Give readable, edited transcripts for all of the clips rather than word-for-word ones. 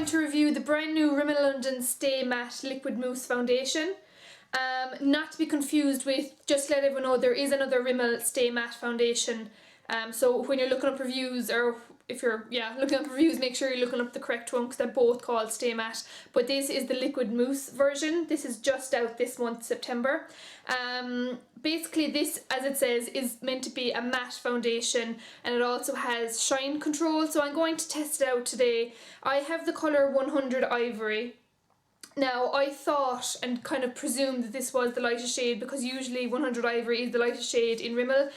going to review the brand new Rimmel London Stay Matte Liquid Mousse Foundation. Not to be confused with, just to let everyone know, there is another Rimmel Stay Matte Foundation. So when you're looking up reviews, or if you're looking up reviews, make sure you're looking up the correct one because they're both called Stay Matte. But this is the Liquid Mousse version. This is just out this month, September. Basically this, as it says, is meant to be a matte foundation, and it also has shine control. So I'm going to test it out today. I have the colour 100 Ivory. Now, I thought and kind of presumed that this was the lightest shade because usually 100 Ivory is the lightest shade in Rimmel.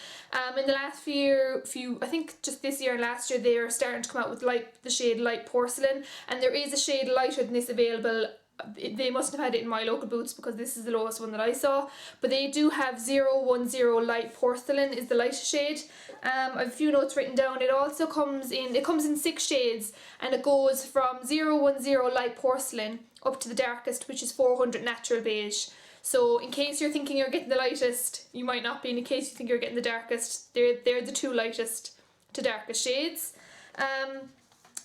In the last few, I think just this year and last year, they are starting to come out with the shade Light Porcelain, and there is a shade lighter than this available. They must have had it in my local booths because this is the lowest one that I saw. But they do have 010 Light Porcelain is the lightest shade. I have a few notes written down. It also comes in 6 shades, and it goes from 010 Light Porcelain up to the darkest, which is 400 Natural Beige. So in case you're thinking you're getting the lightest, you might not be. And in case you think you're getting the darkest, they're the 2 lightest to darkest shades.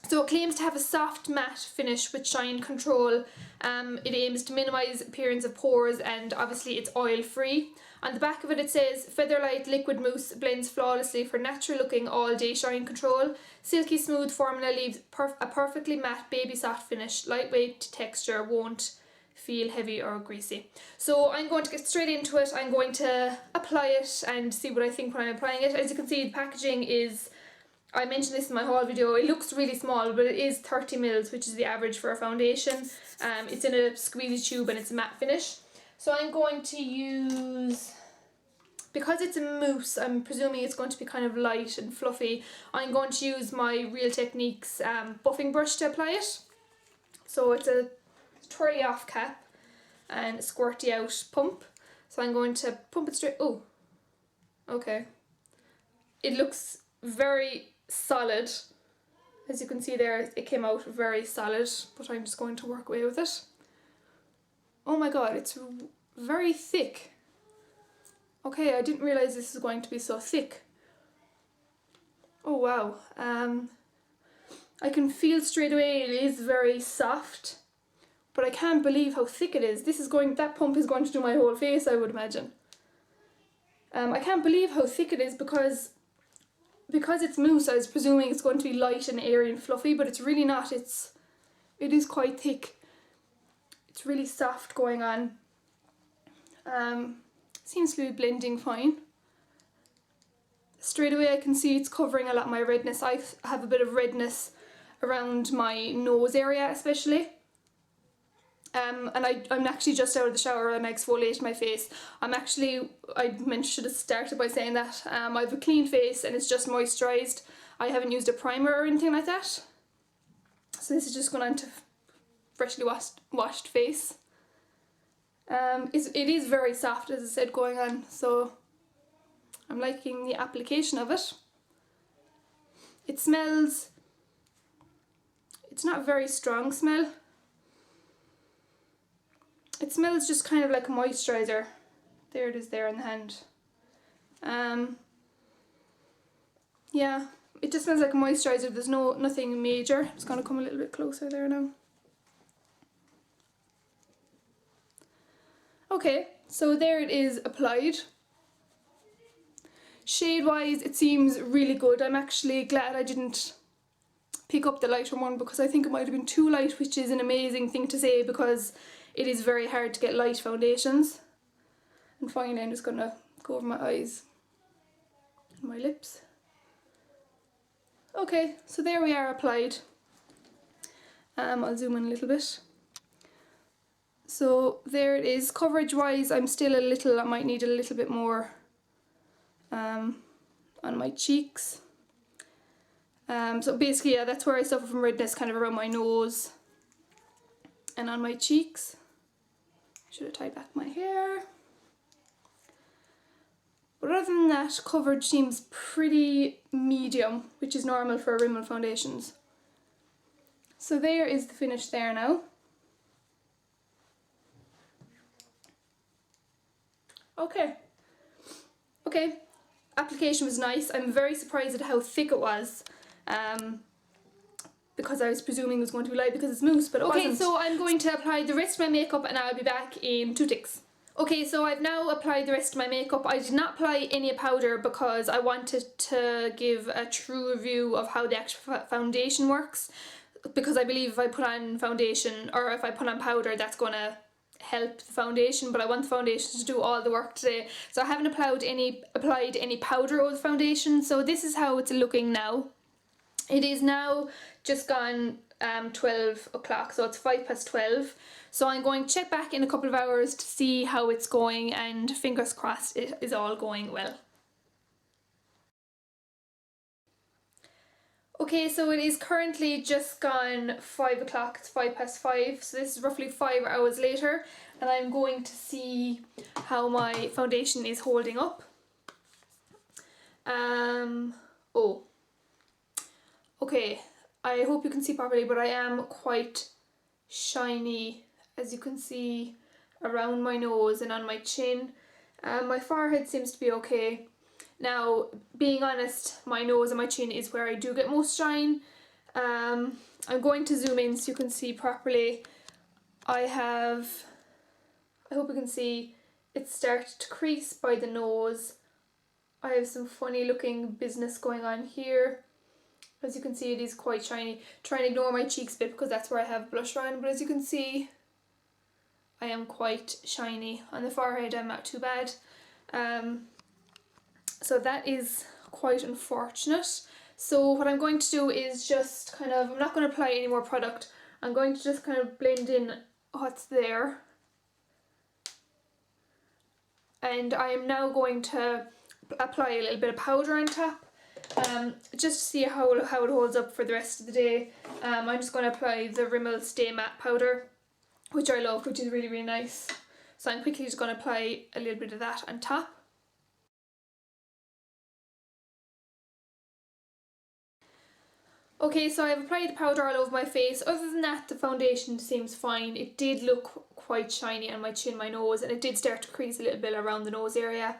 So it claims to have a soft matte finish with shine control. It aims to minimise appearance of pores, and obviously it's oil free. On the back of it, it says Featherlight Liquid Mousse blends flawlessly for natural looking all day shine control. Silky smooth formula leaves a perfectly matte baby soft finish. Lightweight texture, won't feel heavy or greasy. So I'm going to get straight into it. I'm going to apply it and see what I think when I'm applying it. As you can see, the packaging is, I mentioned this in my haul video, it looks really small, but it is 30 mils, which is the average for a foundation. It's in a squeezy tube and it's a matte finish. So I'm going to use, because it's a mousse, I'm presuming it's going to be kind of light and fluffy, I'm going to use my Real Techniques buffing brush to apply it. So it's a twirly off cap and a squirty out pump. So I'm going to pump it straight, oh, okay. It looks very solid. As you can see there, it came out very solid, but I'm just going to work away with it. Oh my god, it's very thick. Okay, I didn't realise this was going to be so thick. Oh wow. I can feel straight away it is very soft, but I can't believe how thick it is. That pump is going to do my whole face, I would imagine. I can't believe how thick it is because it's mousse. I was presuming it's going to be light and airy and fluffy, but it's really not. It is quite thick. It's really soft going on. Seems to be blending fine. Straight away I can see it's covering a lot of my redness. I have a bit of redness around my nose area especially. And I'm actually just out of the shower and I exfoliated my face. Should have started by saying that. I have a clean face and it's just moisturised. I haven't used a primer or anything like that. So this is just going on to freshly washed face. It is very soft, as I said, going on, so I'm liking the application of it. It smells, it's not a very strong smell. It smells just kind of like a moisturiser. There it is there in the hand. Yeah, it just smells like a moisturiser. There's nothing major. It's going to come a little bit closer there now. Okay, so there it is applied. Shade wise, it seems really good. I'm actually glad I didn't pick up the lighter one because I think it might have been too light, which is an amazing thing to say because it is very hard to get light foundations. And finally I'm just going to go over my eyes and my lips. Okay, so there we are applied. I'll zoom in a little bit. So there it is. Coverage wise, I might need a little bit more on my cheeks. So basically, yeah, that's where I suffer from redness, kind of around my nose and on my cheeks. Should have tied back my hair. But other than that, coverage seems pretty medium, which is normal for Rimmel foundations. So there is the finish there now. Okay, application was nice. I'm very surprised at how thick it was. because I was presuming it was going to be light because it's mousse, but it wasn't. So I'm going to apply the rest of my makeup and I'll be back in 2 ticks. Okay, so I've now applied the rest of my makeup. I did not apply any powder because I wanted to give a true review of how the actual foundation works, because I believe if I put on foundation or if I put on powder, that's going to help the foundation, but I want the foundation to do all the work today. So I haven't applied any powder over the foundation. So this is how it's looking now. It is now just gone 12 o'clock, so it's 12:05. So I'm going to check back in a couple of hours to see how it's going, and fingers crossed it is all going well. Okay, so it is currently just gone 5 o'clock, it's 5:05, so this is roughly 5 hours later, and I'm going to see how my foundation is holding up. Okay, I hope you can see properly, but I am quite shiny, as you can see, around my nose and on my chin. My forehead seems to be okay. Now, being honest, my nose and my chin is where I do get most shine. I'm going to zoom in so you can see properly. I hope you can see, it started to crease by the nose. I have some funny looking business going on here. As you can see, it is quite shiny. Try and ignore my cheeks a bit because that's where I have blush on, but as you can see, I am quite shiny. On the forehead, I'm not too bad. So that is quite unfortunate. So what I'm going to do is just kind of, I'm not going to apply any more product. I'm going to just kind of blend in what's there. And I am now going to apply a little bit of powder on top. Just to see how it holds up for the rest of the day. I'm just going to apply the Rimmel Stay Matte powder, which I love, which is really, really nice. So I'm quickly just going to apply a little bit of that on top. Okay, so I've applied the powder all over my face. Other than that, the foundation seems fine. It did look quite shiny on my chin, my nose, and it did start to crease a little bit around the nose area.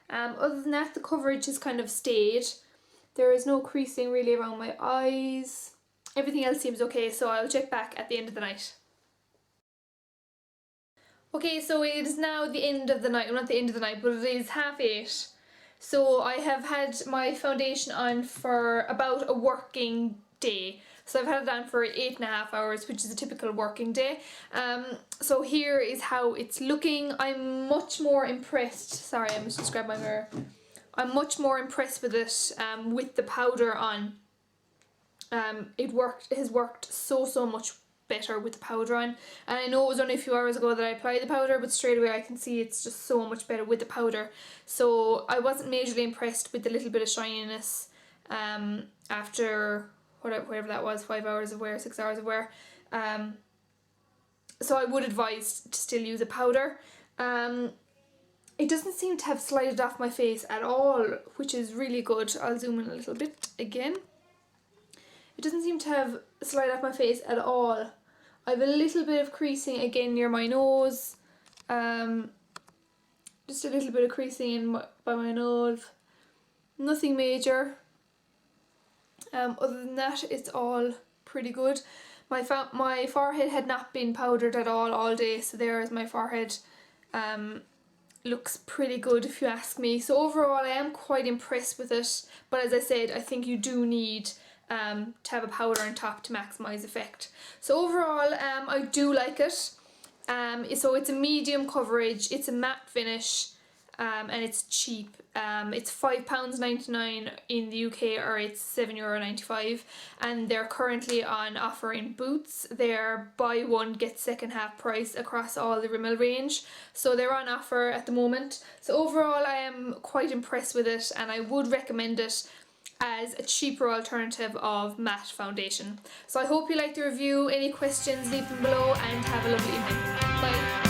Other than that, the coverage has kind of stayed. There is no creasing really around my eyes. Everything else seems okay, so I'll check back at the end of the night. Okay, so it is now the end of the night. Well, not the end of the night, but it is 8:30. So I have had my foundation on for about a working day. So I've had it on for 8.5 hours, which is a typical working day. So here is how it's looking. I'm much more impressed. Sorry, I must just grab my mirror. I'm much more impressed with it with the powder on. It has worked so much better with the powder on, and I know it was only a few hours ago that I applied the powder, but straight away I can see it's just so much better with the powder. So I wasn't majorly impressed with the little bit of shininess after whatever that was, 5 hours of wear, 6 hours of wear. So I would advise to still use a powder. It doesn't seem to have slided off my face at all, which is really good. I'll zoom in a little bit again. It doesn't seem to have slid off my face at all. I have a little bit of creasing again near my nose. Just a little bit of creasing by my nose. Nothing major. Other than that, it's all pretty good. My forehead had not been powdered at all day, so there is my forehead. Looks pretty good if you ask me. So overall I am quite impressed with it, but as I said, I think you do need to have a powder on top to maximise effect. So overall I do like it. So it's a medium coverage, it's a matte finish, and it's cheap. It's £5.99 in the UK, or it's €7.95, and they're currently on offer in Boots. They're buy one get second half price across all the Rimmel range, so they're on offer at the moment. So overall I am quite impressed with it, and I would recommend it as a cheaper alternative of matte foundation. So I hope you liked the review. Any questions, leave them below, and have a lovely evening. Bye.